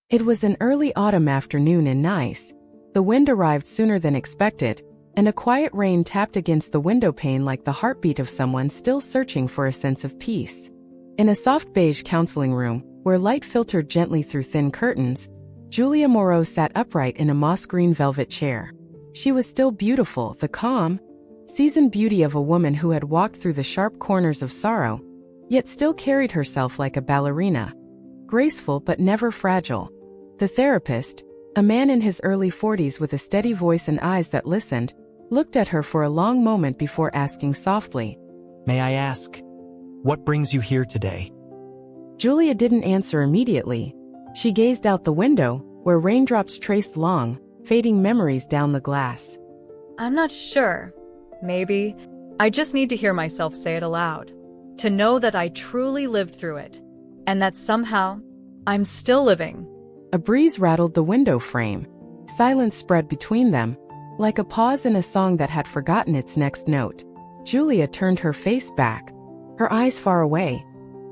It was an early autumn afternoon in Nice. The wind arrived sooner than expected, and a quiet rain tapped against the windowpane like the heartbeat of someone still searching for a sense of peace. In a soft beige counseling room, where light filtered gently through thin curtains, Julia Moreau sat upright in a moss-green velvet chair. She was still beautiful, the calm, seasoned beauty of a woman who had walked through the sharp corners of sorrow, yet still carried herself like a ballerina, graceful but never fragile. The therapist, a man in his early 40s with a steady voice and eyes that listened, looked at her for a long moment before asking softly, "May I ask, what brings you here today?" Julia didn't answer immediately. She gazed out the window, where raindrops traced long, fading memories down the glass. I'm not sure. Maybe. I just need to hear myself say it aloud. To know that I truly lived through it. And that somehow, I'm still living. A breeze rattled the window frame. Silence spread between them, like a pause in a song that had forgotten its next note. Julia turned her face back, her eyes far away.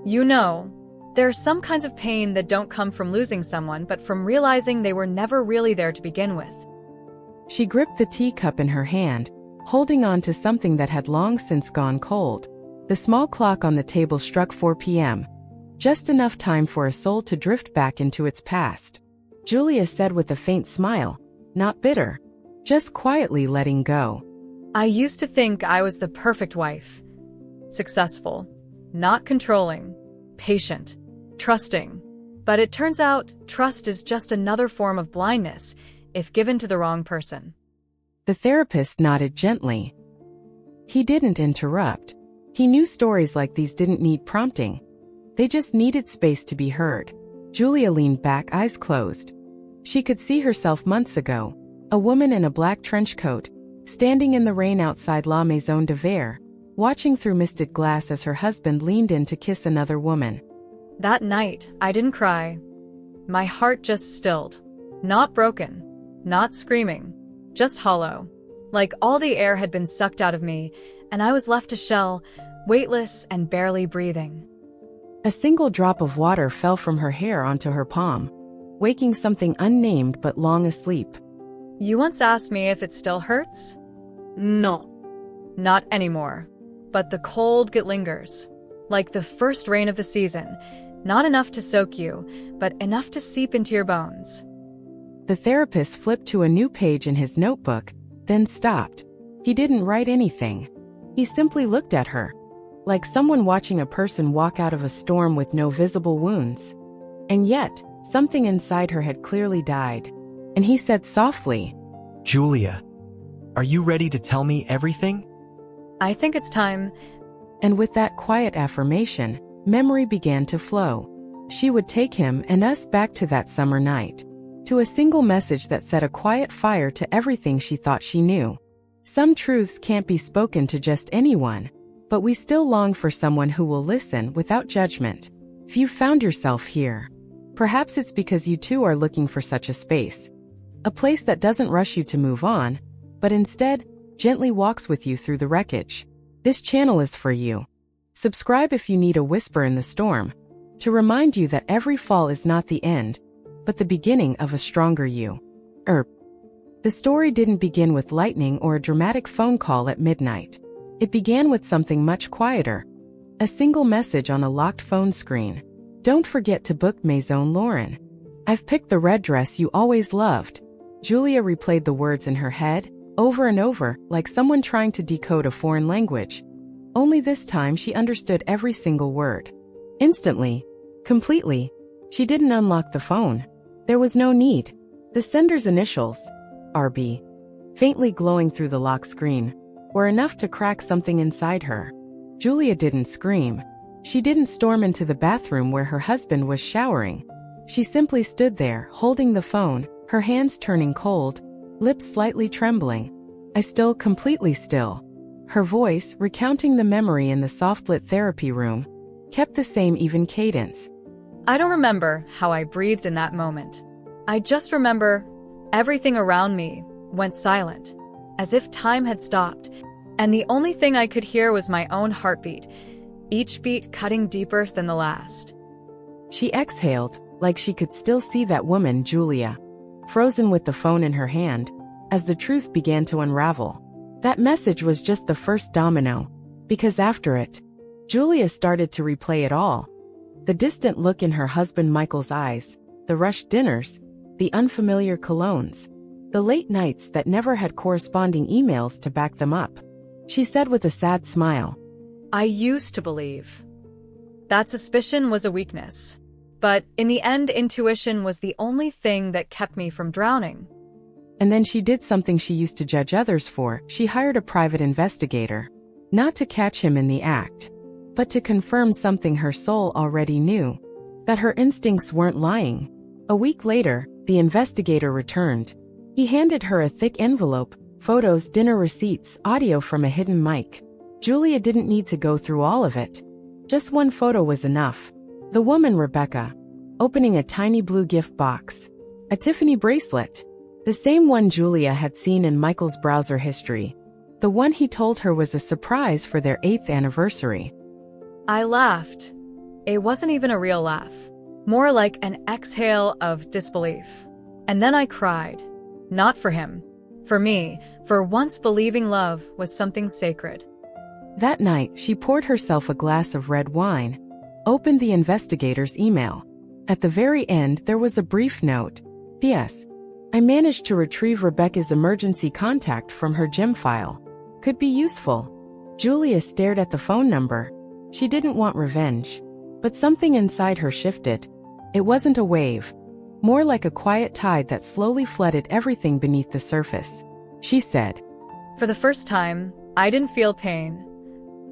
You know, there are some kinds of pain that don't come from losing someone but from realizing they were never really there to begin with. She gripped the teacup in her hand, holding on to something that had long since gone cold. The small clock on the table struck 4 p.m., just enough time for a soul to drift back into its past. Julia said with a faint smile, not bitter, just quietly letting go. I used to think I was the perfect wife. Successful, not controlling, patient, trusting. But it turns out trust is just another form of blindness if given to the wrong person. The therapist nodded gently. He didn't interrupt. He knew stories like these didn't need prompting. They just needed space to be heard. Julia leaned back, eyes closed. She could see herself months ago, a woman in a black trench coat, standing in the rain outside La Maison de Verre, watching through misted glass as her husband leaned in to kiss another woman. That night, I didn't cry. My heart just stilled. Not broken, not screaming, just hollow. Like all the air had been sucked out of me, and I was left a shell, weightless and barely breathing. A single drop of water fell from her hair onto her palm, waking something unnamed but long asleep. You once asked me if it still hurts? No. Not anymore. But the cold lingers. Like the first rain of the season. Not enough to soak you, but enough to seep into your bones. The therapist flipped to a new page in his notebook, then stopped. He didn't write anything. He simply looked at her, like someone watching a person walk out of a storm with no visible wounds. And yet, something inside her had clearly died. And he said softly, "Julia, are you ready to tell me everything?" I think it's time. And with that quiet affirmation, memory began to flow. She would take him and us back to that summer night, to a single message that set a quiet fire to everything she thought she knew. Some truths can't be spoken to just anyone, but we still long for someone who will listen without judgment. If you found yourself here, perhaps it's because you too are looking for such a space. A place that doesn't rush you to move on, but instead, gently walks with you through the wreckage. This channel is for you. Subscribe if you need a whisper in the storm, to remind you that every fall is not the end, but the beginning of a stronger you. The story didn't begin with lightning or a dramatic phone call at midnight. It began with something much quieter. A single message on a locked phone screen. Don't forget to book Maison Lauren. I've picked the red dress you always loved. Julia replayed the words in her head, over and over, like someone trying to decode a foreign language. Only this time she understood every single word. Instantly. Completely. She didn't unlock the phone. There was no need. The sender's initials, RB, faintly glowing through the lock screen, were enough to crack something inside her. Julia didn't scream. She didn't storm into the bathroom where her husband was showering. She simply stood there, holding the phone, her hands turning cold, lips slightly trembling. I still completely still. Her voice, recounting the memory in the soft-lit therapy room, kept the same even cadence. I don't remember how I breathed in that moment. I just remember everything around me went silent, as if time had stopped, and the only thing I could hear was my own heartbeat, each beat cutting deeper than the last. She exhaled, like she could still see that woman, Julia, frozen with the phone in her hand, as the truth began to unravel. That message was just the first domino, because after it, Julia started to replay it all. The distant look in her husband Michael's eyes, the rushed dinners, the unfamiliar colognes, the late nights that never had corresponding emails to back them up. She said with a sad smile, I used to believe that suspicion was a weakness. But in the end, intuition was the only thing that kept me from drowning. And then she did something she used to judge others for. She hired a private investigator. Not to catch him in the act, but to confirm something her soul already knew. That her instincts weren't lying. A week later, the investigator returned. He handed her a thick envelope, photos, dinner receipts, audio from a hidden mic. Julia didn't need to go through all of it. Just one photo was enough. The woman, Rebecca, opening a tiny blue gift box. A Tiffany bracelet. The same one Julia had seen in Michael's browser history. The one he told her was a surprise for their 8th anniversary. I laughed. It wasn't even a real laugh. More like an exhale of disbelief. And then I cried. Not for him. For me, for once believing love was something sacred. That night, she poured herself a glass of red wine, opened the investigator's email. At the very end, there was a brief note. P.S. I managed to retrieve Rebecca's emergency contact from her gym file. Could be useful. Julia stared at the phone number. She didn't want revenge. But something inside her shifted. It wasn't a wave. More like a quiet tide that slowly flooded everything beneath the surface. She said, For the first time, I didn't feel pain.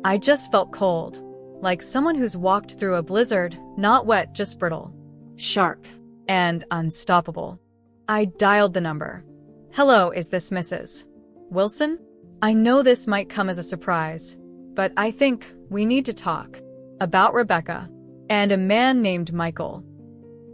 I just felt cold. Like someone who's walked through a blizzard, not wet, just brittle. Sharp. And unstoppable. I dialed the number. Hello, is this Mrs. Wilson? I know this might come as a surprise, but I think we need to talk. About Rebecca. And a man named Michael.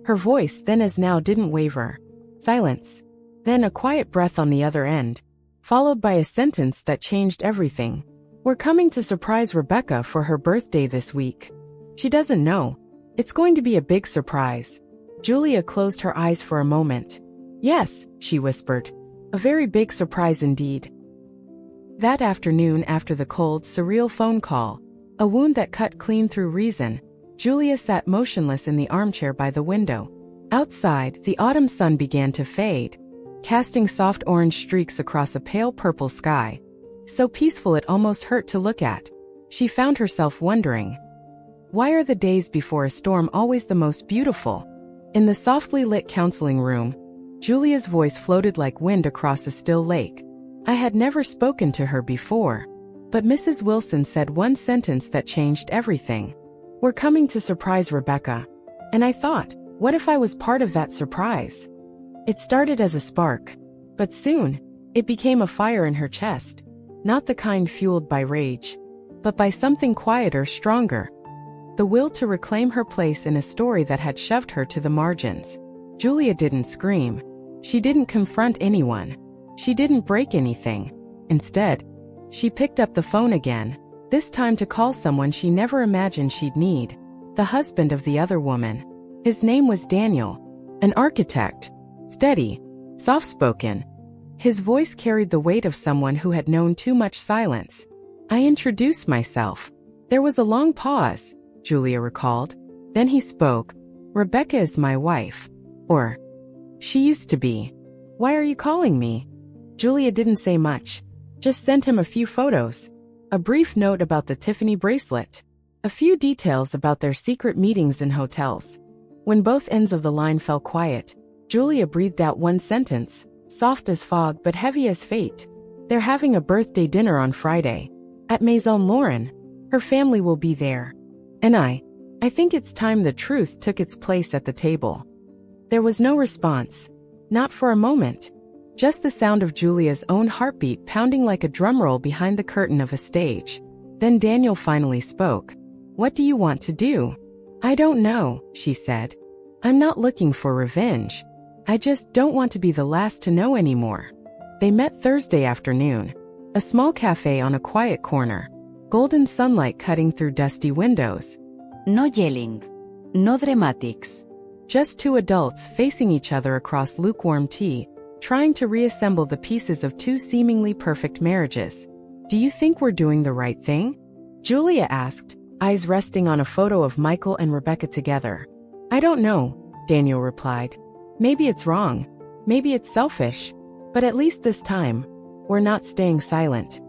Her voice, then as now, didn't waver. Silence. Then a quiet breath on the other end, followed by a sentence that changed everything. We're coming to surprise Rebecca for her birthday this week. She doesn't know. It's going to be a big surprise. Julia closed her eyes for a moment. Yes, she whispered. A very big surprise indeed. That afternoon, after the cold, surreal phone call, a wound that cut clean through reason, Julia sat motionless in the armchair by the window. Outside, the autumn sun began to fade, casting soft orange streaks across a pale purple sky. So peaceful it almost hurt to look at. She found herself wondering, why are the days before a storm always the most beautiful? In the softly lit counseling room, Julia's voice floated like wind across a still lake. I had never spoken to her before, but Mrs. Wilson said one sentence that changed everything. We're coming to surprise Rebecca. And I thought, what if I was part of that surprise? It started as a spark, but soon, it became a fire in her chest. Not the kind fueled by rage, but by something quieter, stronger. The will to reclaim her place in a story that had shoved her to the margins. Julia didn't scream. She didn't confront anyone. She didn't break anything. Instead, she picked up the phone again, this time to call someone she never imagined she'd need. The husband of the other woman. His name was Daniel. An architect. Steady. Soft-spoken. His voice carried the weight of someone who had known too much silence. I introduced myself. There was a long pause, Julia recalled. Then he spoke. Rebecca is my wife. Or, she used to be. Why are you calling me? Julia didn't say much. Just sent him a few photos. A brief note about the Tiffany bracelet. A few details about their secret meetings in hotels. When both ends of the line fell quiet, Julia breathed out one sentence. Soft as fog but heavy as fate. They're having a birthday dinner on Friday. At Maison Lauren. Her family will be there. And I think it's time the truth took its place at the table. There was no response. Not for a moment. Just the sound of Julia's own heartbeat pounding like a drumroll behind the curtain of a stage. Then Daniel finally spoke. What do you want to do? I don't know, she said. I'm not looking for revenge. I just don't want to be the last to know anymore. They met Thursday afternoon. A small cafe on a quiet corner. Golden sunlight cutting through dusty windows. No yelling. No dramatics. Just two adults facing each other across lukewarm tea, trying to reassemble the pieces of two seemingly perfect marriages. Do you think we're doing the right thing? Julia asked, eyes resting on a photo of Michael and Rebecca together. I don't know, Daniel replied. Maybe it's wrong. Maybe it's selfish. But at least this time, we're not staying silent.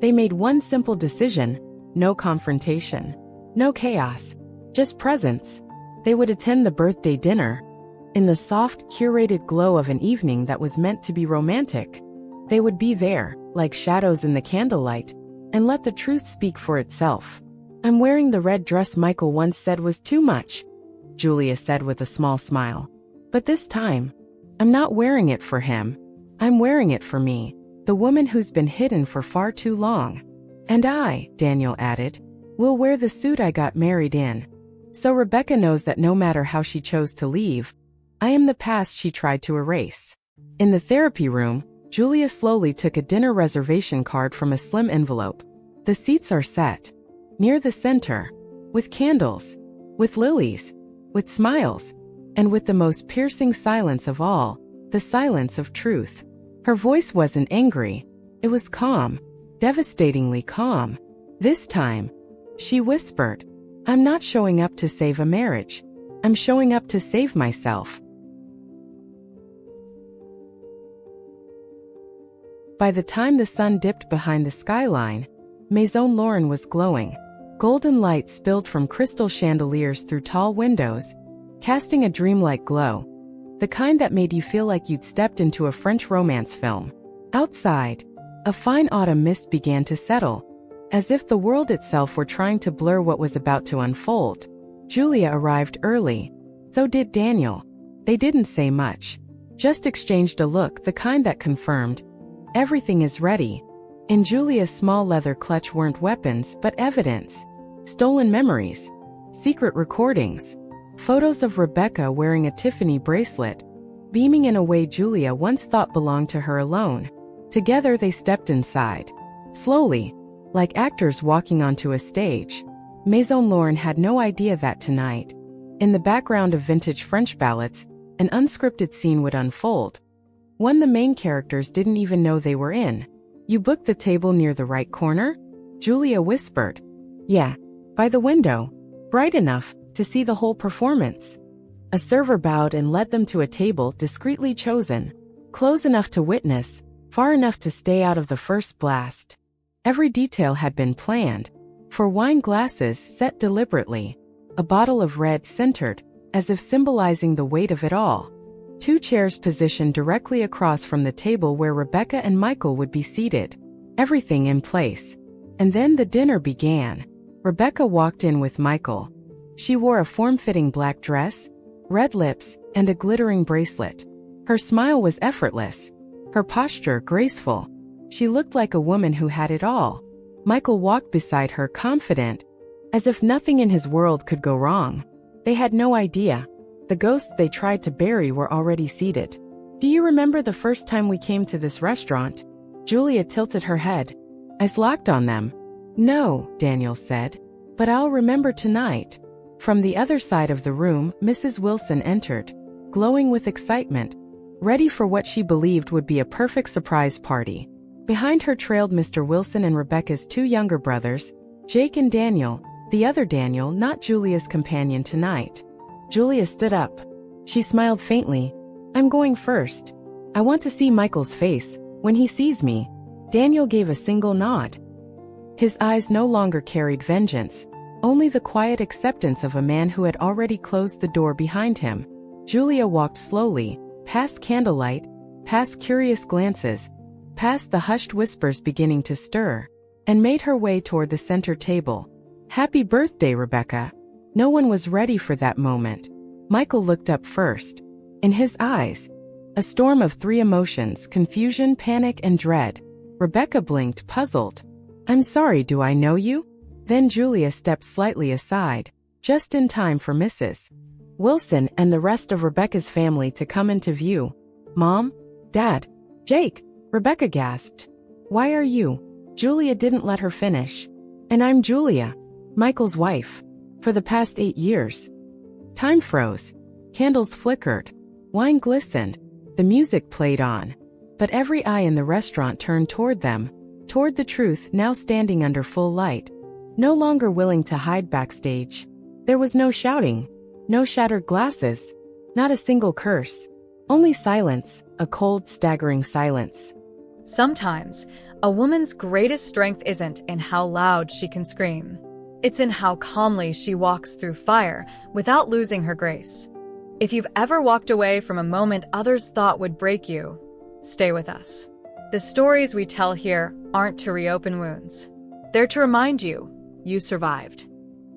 They made one simple decision: no confrontation, no chaos, just presence. They would attend the birthday dinner. In the soft, curated glow of an evening that was meant to be romantic, they would be there, like shadows in the candlelight, and let the truth speak for itself. I'm wearing the red dress Michael once said was too much, Julia said with a small smile. But this time, I'm not wearing it for him. I'm wearing it for me, the woman who's been hidden for far too long. And I, Daniel added, will wear the suit I got married in. So Rebecca knows that no matter how she chose to leave, I am the past she tried to erase. In the therapy room, Julia slowly took a dinner reservation card from a slim envelope. The seats are set. Near the center. With candles. With lilies. With smiles. And with the most piercing silence of all, the silence of truth. Her voice wasn't angry. It was calm. Devastatingly calm. This time, she whispered, I'm not showing up to save a marriage. I'm showing up to save myself. By the time the sun dipped behind the skyline, Maison Lauren was glowing. Golden light spilled from crystal chandeliers through tall windows, casting a dreamlike glow. The kind that made you feel like you'd stepped into a French romance film. Outside, a fine autumn mist began to settle, as if the world itself were trying to blur what was about to unfold. Julia arrived early. So did Daniel. They didn't say much. Just exchanged a look, the kind that confirmed, everything is ready. In Julia's small leather clutch weren't weapons, but evidence. Stolen memories. Secret recordings. Photos of Rebecca wearing a Tiffany bracelet, beaming in a way Julia once thought belonged to her alone. Together they stepped inside. Slowly, like actors walking onto a stage. Maison Lauren had no idea that tonight, in the background of vintage French ballads, an unscripted scene would unfold. One the main characters didn't even know they were in. You booked the table near the right corner? Julia whispered. Yeah, by the window. Bright enough to see the whole performance. A server bowed and led them to a table discreetly chosen. Close enough to witness, far enough to stay out of the first blast. Every detail had been planned. For wine glasses set deliberately. A bottle of red centered, as if symbolizing the weight of it all. Two chairs positioned directly across from the table where Rebecca and Michael would be seated. Everything in place. And then the dinner began. Rebecca walked in with Michael. She wore a form-fitting black dress, red lips, and a glittering bracelet. Her smile was effortless. Her posture graceful. She looked like a woman who had it all. Michael walked beside her confident, as if nothing in his world could go wrong. They had no idea. The ghosts they tried to bury were already seated. Do you remember the first time we came to this restaurant? Julia tilted her head. Eyes locked on them. No, Daniel said. But I'll remember tonight. From the other side of the room, Mrs. Wilson entered, glowing with excitement, ready for what she believed would be a perfect surprise party. Behind her trailed Mr. Wilson and Rebecca's two younger brothers, Jake and Daniel, the other Daniel, not Julia's companion tonight. Julia stood up. She smiled faintly. I'm going first. I want to see Michael's face when he sees me. Daniel gave a single nod. His eyes no longer carried vengeance, only the quiet acceptance of a man who had already closed the door behind him. Julia walked slowly, past candlelight, past curious glances, past the hushed whispers beginning to stir, and made her way toward the center table. Happy birthday, Rebecca. No one was ready for that moment. Michael looked up first. In his eyes, a storm of three emotions: confusion, panic, and dread. Rebecca blinked, puzzled. I'm sorry, do I know you? Then Julia stepped slightly aside, just in time for Mrs. Wilson and the rest of Rebecca's family to come into view. Mom? Dad? Jake? Rebecca gasped. Why are you? Julia didn't let her finish. And I'm Julia, Michael's wife. For the past 8 years. Time froze. Candles flickered. Wine glistened. The music played on. But every eye in the restaurant turned toward them, toward the truth now standing under full light, no longer willing to hide backstage. There was no shouting, no shattered glasses, not a single curse. Only silence, a cold, staggering silence. Sometimes, a woman's greatest strength isn't in how loud she can scream. It's in how calmly she walks through fire without losing her grace. If you've ever walked away from a moment others thought would break you, stay with us. The stories we tell here aren't to reopen wounds. They're to remind you, you survived.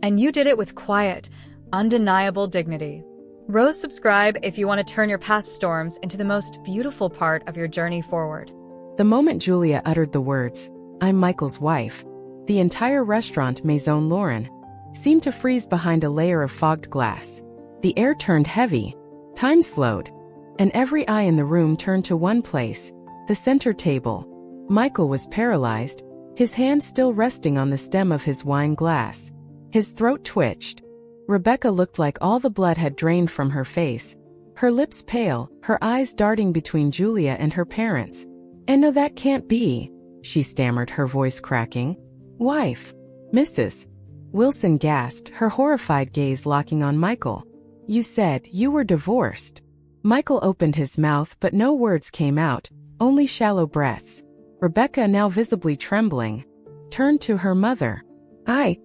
And you did it with quiet, undeniable dignity. Rose, subscribe if you want to turn your past storms into the most beautiful part of your journey forward. The moment Julia uttered the words, "I'm Michael's wife," the entire restaurant Maison Lauren seemed to freeze behind a layer of fogged glass. The air turned heavy, time slowed, and every eye in the room turned to one place, the center table. Michael was paralyzed, his hand still resting on the stem of his wine glass. His throat twitched. Rebecca looked like all the blood had drained from her face, her lips pale, her eyes darting between Julia and her parents. "And no, that can't be," she stammered, her voice cracking. "Wife, Mrs. Wilson gasped, her horrified gaze locking on Michael. "You said you were divorced." Michael opened his mouth but no words came out, only shallow breaths. Rebecca, now visibly trembling, turned to her mother. I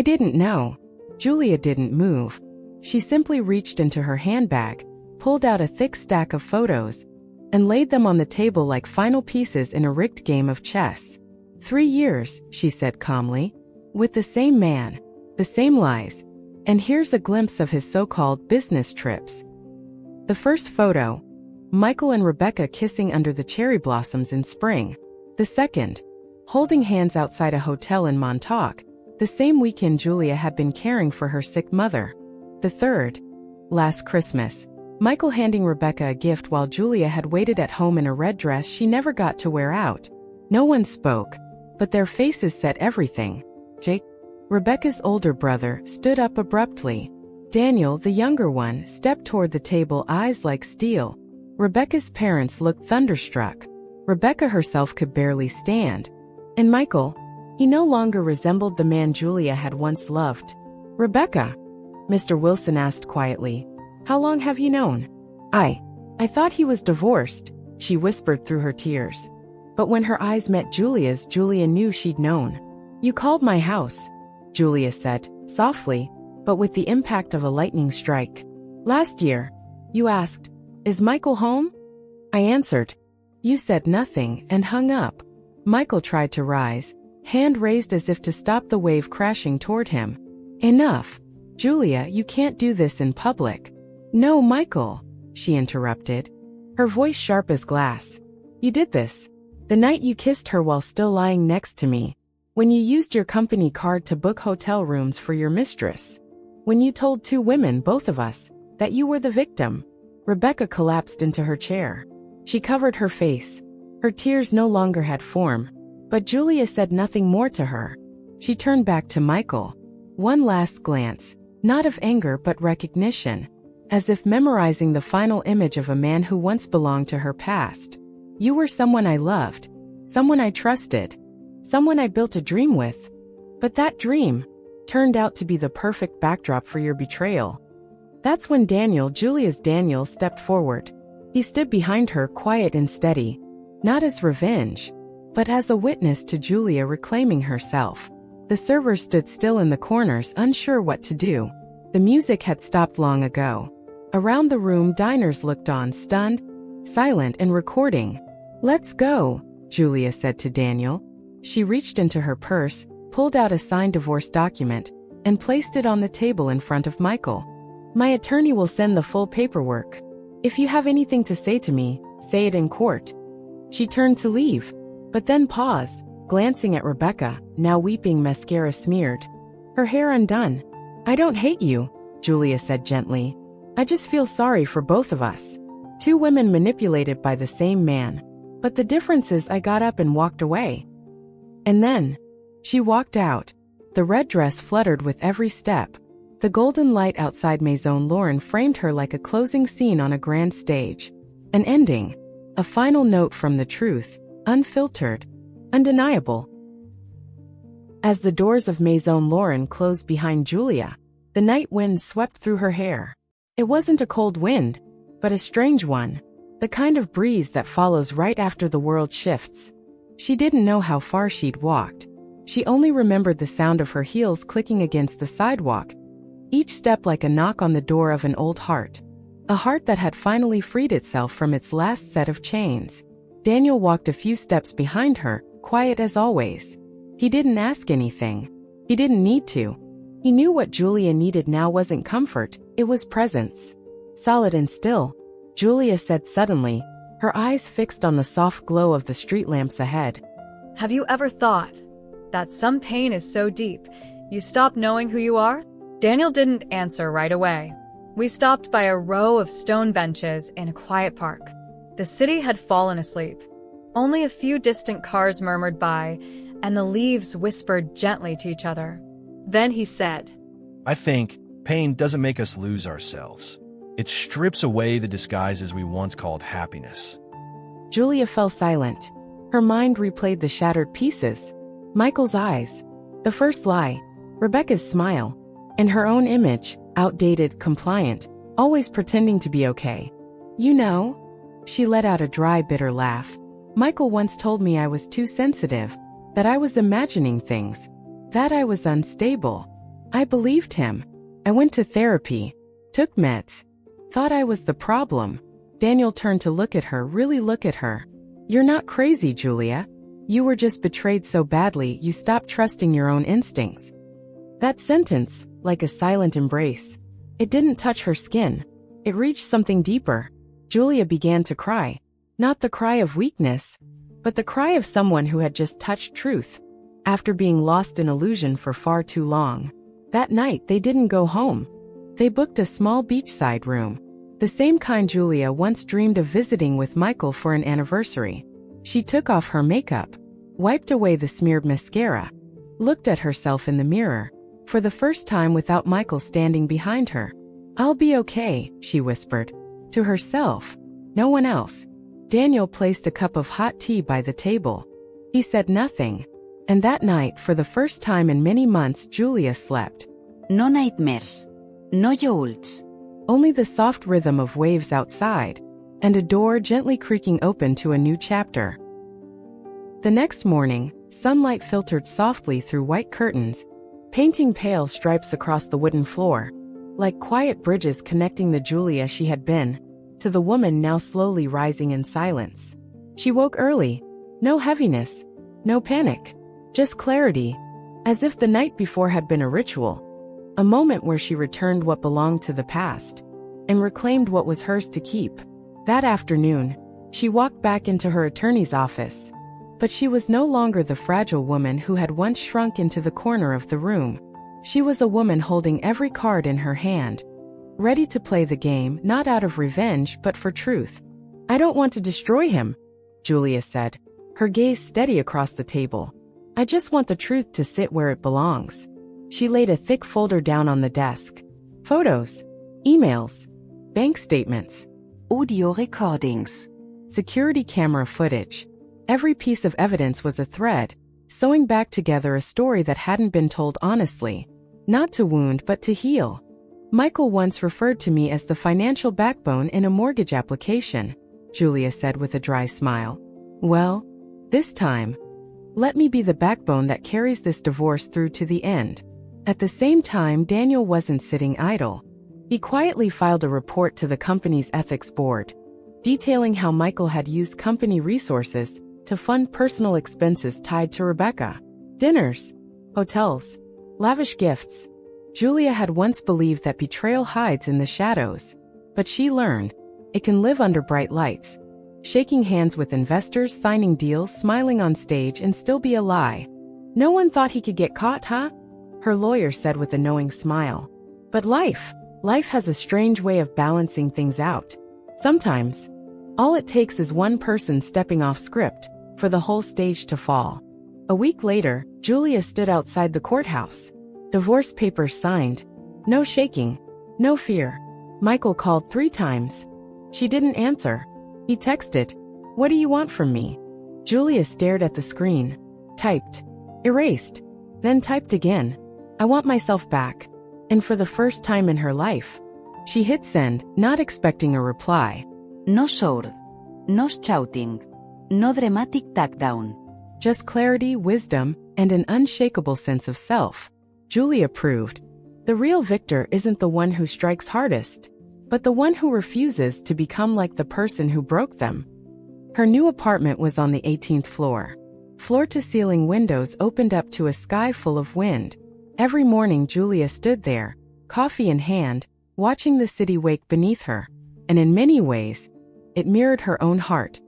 didn't know." Julia didn't move. She simply reached into her handbag, pulled out a thick stack of photos, and laid them on the table like final pieces in a rigged game of chess. 3 years, she said calmly. With the same man, the same lies. And here's a glimpse of his so-called business trips. The first photo, Michael and Rebecca kissing under the cherry blossoms in spring. The second, holding hands outside a hotel in Montauk, the same weekend Julia had been caring for her sick mother. The third, last Christmas, Michael handing Rebecca a gift while Julia had waited at home in a red dress she never got to wear out. No one spoke, but their faces said everything. Jake, Rebecca's older brother, stood up abruptly. Daniel, the younger one, stepped toward the table, eyes like steel. Rebecca's parents looked thunderstruck. Rebecca herself could barely stand. And Michael, he no longer resembled the man Julia had once loved. "Rebecca," Mr. Wilson asked quietly, "how long have you known?" I thought he was divorced," she whispered through her tears. But when her eyes met Julia's, Julia knew she'd known. "You called my house," Julia said, softly, but with the impact of a lightning strike. "Last year, you asked, 'Is Michael home?' I answered. You said nothing and hung up." Michael tried to rise, hand raised as if to stop the wave crashing toward him. "Enough. Julia, you can't do this in public." "No, Michael," she interrupted, her voice sharp as glass. "You did this the night you kissed her while still lying next to me. When you used your company card to book hotel rooms for your mistress. When you told 2 women, both of us, that you were the victim." Rebecca collapsed into her chair. She covered her face. Her tears no longer had form. But Julia said nothing more to her. She turned back to Michael. One last glance, not of anger but recognition, as if memorizing the final image of a man who once belonged to her past. "You were someone I loved, someone I trusted, someone I built a dream with. But that dream turned out to be the perfect backdrop for your betrayal." That's when Daniel, Julia's Daniel, stepped forward. He stood behind her, quiet and steady, not as revenge, but as a witness to Julia reclaiming herself. The servers stood still in the corners, unsure what to do. The music had stopped long ago. Around the room, diners looked on, stunned, silent, and recording. "Let's go," Julia said to Daniel. She reached into her purse, pulled out a signed divorce document, and placed it on the table in front of Michael. "My attorney will send the full paperwork. If you have anything to say to me, say it in court." She turned to leave, but then paused, glancing at Rebecca, now weeping, mascara smeared, her hair undone. "I don't hate you," Julia said gently. "I just feel sorry for both of us. 2 women manipulated by the same man. But the difference is I got up and walked away." And then, she walked out. The red dress fluttered with every step. The golden light outside Maison Lauren framed her like a closing scene on a grand stage. An ending. A final note from the truth, unfiltered, undeniable. As the doors of Maison Lauren closed behind Julia, the night wind swept through her hair. It wasn't a cold wind, but a strange one, the kind of breeze that follows right after the world shifts. She didn't know how far she'd walked. She only remembered the sound of her heels clicking against the sidewalk, each step like a knock on the door of an old heart. A heart that had finally freed itself from its last set of chains. Daniel walked a few steps behind her, quiet as always. He didn't ask anything. He didn't need to. He knew what Julia needed now wasn't comfort, it was presence. Solid and still, Julia said suddenly, her eyes fixed on the soft glow of the street lamps ahead. Have you ever thought that some pain is so deep, you stop knowing who you are? Daniel didn't answer right away. We stopped by a row of stone benches in a quiet park. The city had fallen asleep. Only a few distant cars murmured by, and the leaves whispered gently to each other. Then he said, I think pain doesn't make us lose ourselves. It strips away the disguises we once called happiness. Julia fell silent. Her mind replayed the shattered pieces. Michael's eyes, the first lie, Rebecca's smile, and her own image, outdated, compliant, always pretending to be okay. You know? She let out a dry, bitter laugh. Michael once told me I was too sensitive, that I was imagining things, that I was unstable. I believed him. I went to therapy, took meds, thought I was the problem. Daniel turned to look at her, really look at her. You're not crazy, Julia. You were just betrayed so badly you stopped trusting your own instincts. That sentence, like a silent embrace. It didn't touch her skin. It reached something deeper. Julia began to cry. Not the cry of weakness, but the cry of someone who had just touched truth, after being lost in illusion for far too long. That night they didn't go home. They booked a small beachside room, the same kind Julia once dreamed of visiting with Michael for an anniversary. She took off her makeup, wiped away the smeared mascara, looked at herself in the mirror, for the first time without Michael standing behind her. I'll be okay, she whispered. To herself, no one else. Daniel placed a cup of hot tea by the table. He said nothing. And that night, for the first time in many months, Julia slept. No nightmares. No jolts. Only the soft rhythm of waves outside, and a door gently creaking open to a new chapter. The next morning, sunlight filtered softly through white curtains, painting pale stripes across the wooden floor, like quiet bridges connecting the Julia she had been to the woman now slowly rising in silence. She woke early. No heaviness, no panic, just clarity, as if the night before had been a ritual, a moment where she returned what belonged to the past and reclaimed what was hers to keep. That afternoon, she walked back into her attorney's office, but she was no longer the fragile woman who had once shrunk into the corner of the room. She was a woman holding every card in her hand, ready to play the game, not out of revenge but for truth. I don't want to destroy him, Julia said, her gaze steady across the table. I just want the truth to sit where it belongs. She laid a thick folder down on the desk. Photos, emails, bank statements, Audio recordings. security camera footage. Every piece of evidence was a thread, sewing back together a story that hadn't been told honestly, not to wound but to heal. Michael once referred to me as the financial backbone in a mortgage application, Julia said with a dry smile. Well, this time, let me be the backbone that carries this divorce through to the end. At the same time, Daniel wasn't sitting idle. He quietly filed a report to the company's ethics board, detailing how Michael had used company resources to fund personal expenses tied to Rebecca. Dinners, hotels, lavish gifts. Julia had once believed that betrayal hides in the shadows, but she learned it can live under bright lights. Shaking hands with investors, signing deals, smiling on stage, and still be a lie. No one thought he could get caught, huh? Her lawyer said with a knowing smile. But life has a strange way of balancing things out. Sometimes, all it takes is one person stepping off script for the whole stage to fall. A week later, Julia stood outside the courthouse. Divorce papers signed. No shaking. No fear. Michael called 3 times. She didn't answer. He texted, "What do you want from me?" Julia stared at the screen. Typed. Erased. Then typed again. "I want myself back." And for the first time in her life, she hit send, not expecting a reply. No sword. No shouting. No dramatic takedown. Just clarity, wisdom, and an unshakable sense of self. Julia proved. The real victor isn't the one who strikes hardest, but the one who refuses to become like the person who broke them. Her new apartment was on the 18th floor. Floor-to-ceiling windows opened up to a sky full of wind. Every morning Julia stood there, coffee in hand, watching the city wake beneath her, and in many ways, it mirrored her own heart,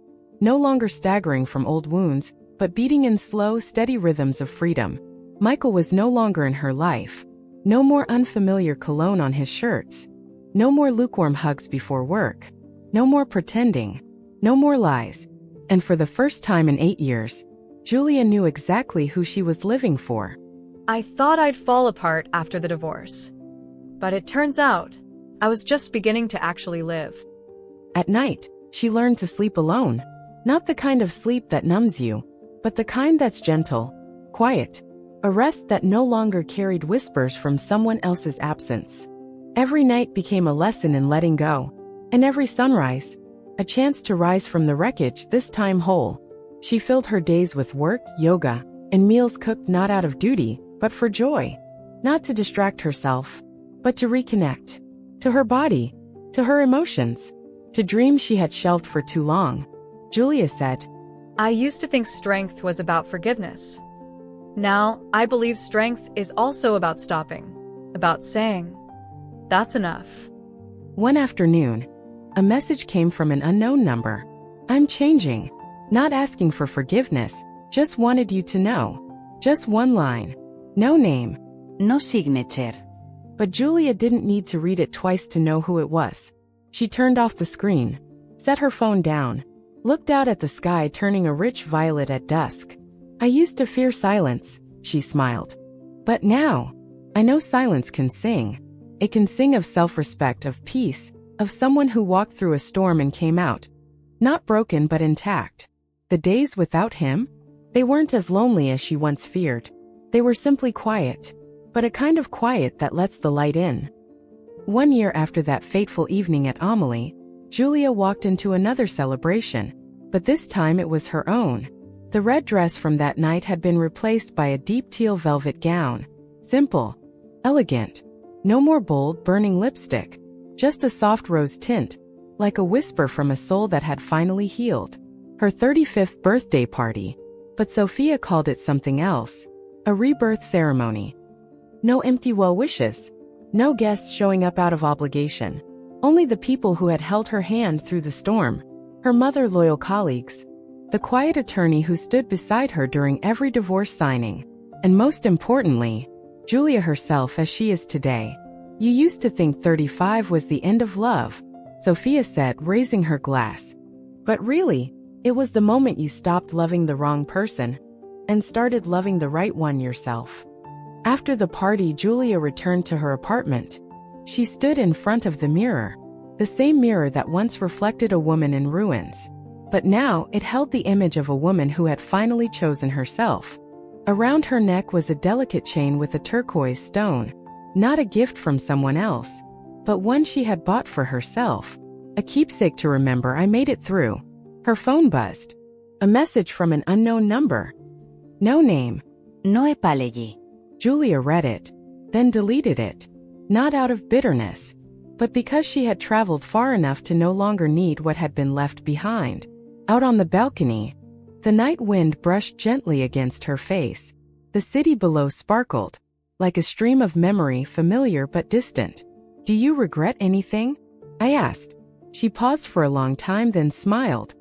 no longer staggering from old wounds, but beating in slow, steady rhythms of freedom. Michael was no longer in her life. No more unfamiliar cologne on his shirts. No more lukewarm hugs before work. No more pretending. No more lies. And for the first time in 8 years, Julia knew exactly who she was living for. I thought I'd fall apart after the divorce. But it turns out, I was just beginning to actually live. At night, she learned to sleep alone. Not the kind of sleep that numbs you, but the kind that's gentle, quiet. A rest that no longer carried whispers from someone else's absence. Every night became a lesson in letting go. And every sunrise, a chance to rise from the wreckage, this time whole. She filled her days with work, yoga, and meals cooked not out of duty, but for joy. Not to distract herself, but to reconnect. To her body, to her emotions, to dreams she had shelved for too long. Julia said, I used to think strength was about forgiveness. Now, I believe strength is also about stopping, about saying, that's enough. One afternoon, a message came from an unknown number. I'm changing. Not asking for forgiveness, just wanted you to know. Just one line. No name. No signature. But Julia didn't need to read it twice to know who it was. She turned off the screen, set her phone down, looked out at the sky turning a rich violet at dusk. I used to fear silence, she smiled. But now, I know silence can sing. It can sing of self-respect, of peace, of someone who walked through a storm and came out. Not broken but intact. The days without him? They weren't as lonely as she once feared. They were simply quiet, but a kind of quiet that lets the light in. 1 year after that fateful evening at Amelie, Julia walked into another celebration, but this time it was her own. The red dress from that night had been replaced by a deep teal velvet gown. Simple. Elegant. No more bold, burning lipstick. Just a soft rose tint, like a whisper from a soul that had finally healed. Her 35th birthday party. But Sophia called it something else. A rebirth ceremony. No empty well wishes. No guests showing up out of obligation. Only the people who had held her hand through the storm. Her mother, loyal colleagues. The quiet attorney who stood beside her during every divorce signing. And most importantly, Julia herself as she is today. You used to think 35 was the end of love, Sophia said, raising her glass. But really, it was the moment you stopped loving the wrong person and started loving the right one yourself. After the party, Julia returned to her apartment. She stood in front of the mirror, the same mirror that once reflected a woman in ruins. But now it held the image of a woman who had finally chosen herself. Around her neck was a delicate chain with a turquoise stone. Not a gift from someone else, but one she had bought for herself. A keepsake to remember I made it through. Her phone buzzed. A message from an unknown number. No name. No apology. Julia read it, then deleted it. Not out of bitterness, but because she had traveled far enough to no longer need what had been left behind. Out on the balcony, the night wind brushed gently against her face. The city below sparkled, like a stream of memory, familiar but distant. Do you regret anything? I asked. She paused for a long time, then smiled.